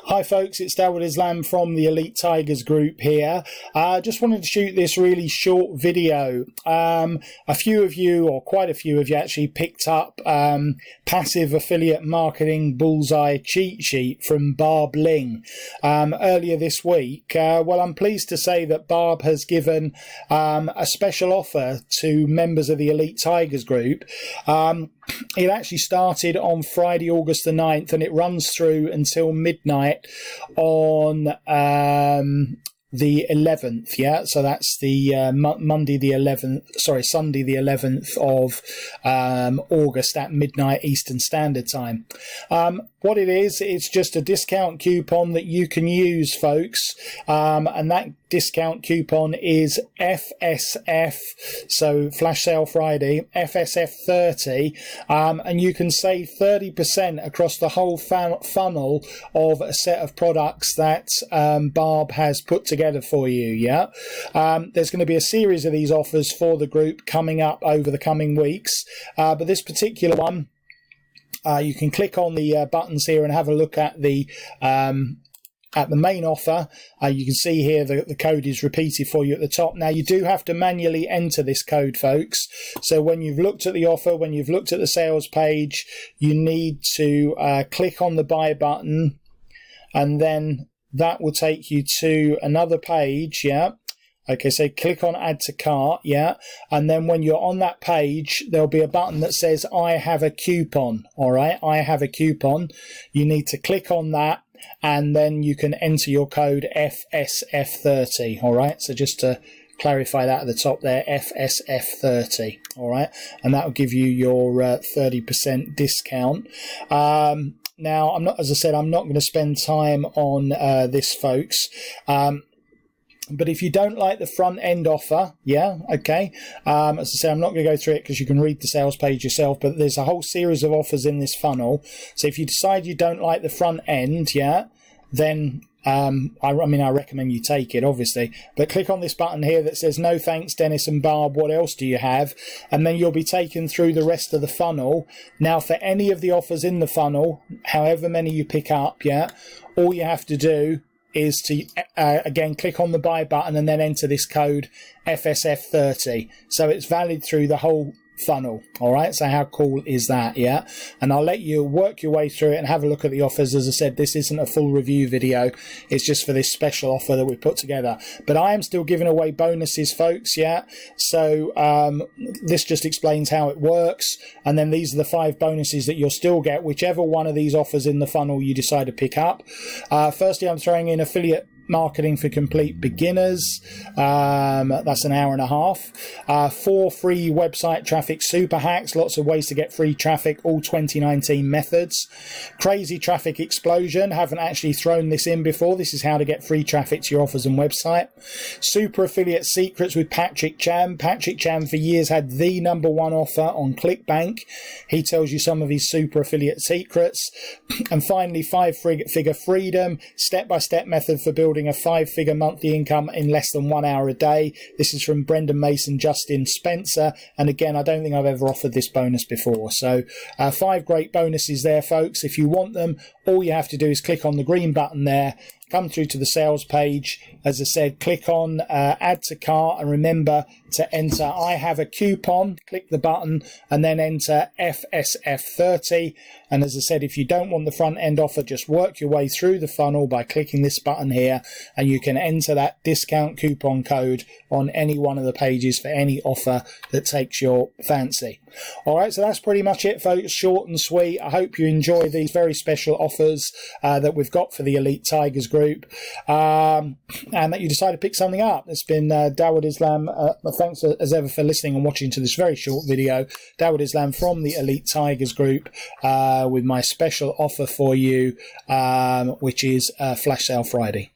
Hi folks, it's Dawud Islam from the Elite Tigers group here. Just wanted to shoot this really short video. A few of you, or quite a few of you, actually picked up Passive Affiliate Marketing Bullseye cheat sheet from Barb Ling earlier this week. Well, I'm pleased to say that Barb has given a special offer to members of the Elite Tigers group. It actually started on Friday, August the 9th, and it runs through until midnight on the 11th, yeah, so that's the Sunday the 11th of August at midnight Eastern Standard Time. What it is, it's just a discount coupon that you can use, folks, and that discount coupon is FSF, so Flash Sale Friday, FSF30, and you can save 30% across the whole funnel of a set of products that Barb has put together for you, yeah. There's going to be a series of these offers for the group coming up over the coming weeks, but this particular one, you can click on the buttons here and have a look at the main offer. You can see here the code is repeated for you at the top. Now, you do have to manually enter this code, folks. So when you've looked at the offer, when you've looked at the sales page, you need to click on the buy button, and then that will take you to another page, yeah. Okay, so click on add to cart, yeah, and then when you're on that page, there'll be a button that says I have a coupon. All right, I have a coupon. You need to click on that, and then you can enter your code FSF30. All right, so just to clarify that at the top there, FSF30. All right, and that will give you your 30% discount. Now, as I said, I'm not going to spend time on this, folks. But if you don't like the front end offer, yeah, okay. As I say, I'm not going to go through it because you can read the sales page yourself, but there's a whole series of offers in this funnel. So if you decide you don't like the front end, yeah, then I recommend you take it, obviously. But click on this button here that says, no thanks, Dennis and Barb, what else do you have? And then you'll be taken through the rest of the funnel. Now, for any of the offers in the funnel, however many you pick up, yeah, all you have to do is to, again, click on the buy button and then enter this code FSF30. So it's valid through the whole funnel. All right, so how cool is that? Yeah, and I'll let you work your way through it and have a look at the offers. As I said, this isn't a full review video, it's just for this special offer that we put together, but I am still giving away bonuses, folks, yeah. So this just explains how it works, and then these are the 5 bonuses that you'll still get whichever one of these offers in the funnel you decide to pick up. Firstly, I'm throwing in affiliate marketing for complete beginners. That's an hour and a half. 4 free website traffic super hacks, lots of ways to get free traffic, all 2019 methods. Crazy traffic explosion, haven't actually thrown this in before. This is how to get free traffic to your offers and website. Super affiliate secrets with Patrick Cham. Patrick Cham for years had the #1 offer on ClickBank. He tells you some of his super affiliate secrets. And finally, 5-figure freedom, step-by-step method for building a 5-figure monthly income in less than 1 hour a day. This is from Brendan Mason, Justin Spencer, and again, I don't think I've ever offered this bonus before. So 5 great bonuses there, folks. If you want them, all you have to do is click on the green button there, come through to the sales page. As I said, click on add to cart, and remember to enter I have a coupon. Click the button and then enter FSF30. And as I said, if you don't want the front end offer, just work your way through the funnel by clicking this button here, and you can enter that discount coupon code on any one of the pages for any offer that takes your fancy. All right, so that's pretty much it, folks. Short and sweet. I hope you enjoy these very special offers that we've got for the Elite Tigers group, and that you decide to pick something up. It's been Dawud Islam. Thanks as ever for listening and watching to this very short video. Dawud Islam from the Elite Tigers group with my special offer for you, which is Flash Sale Friday.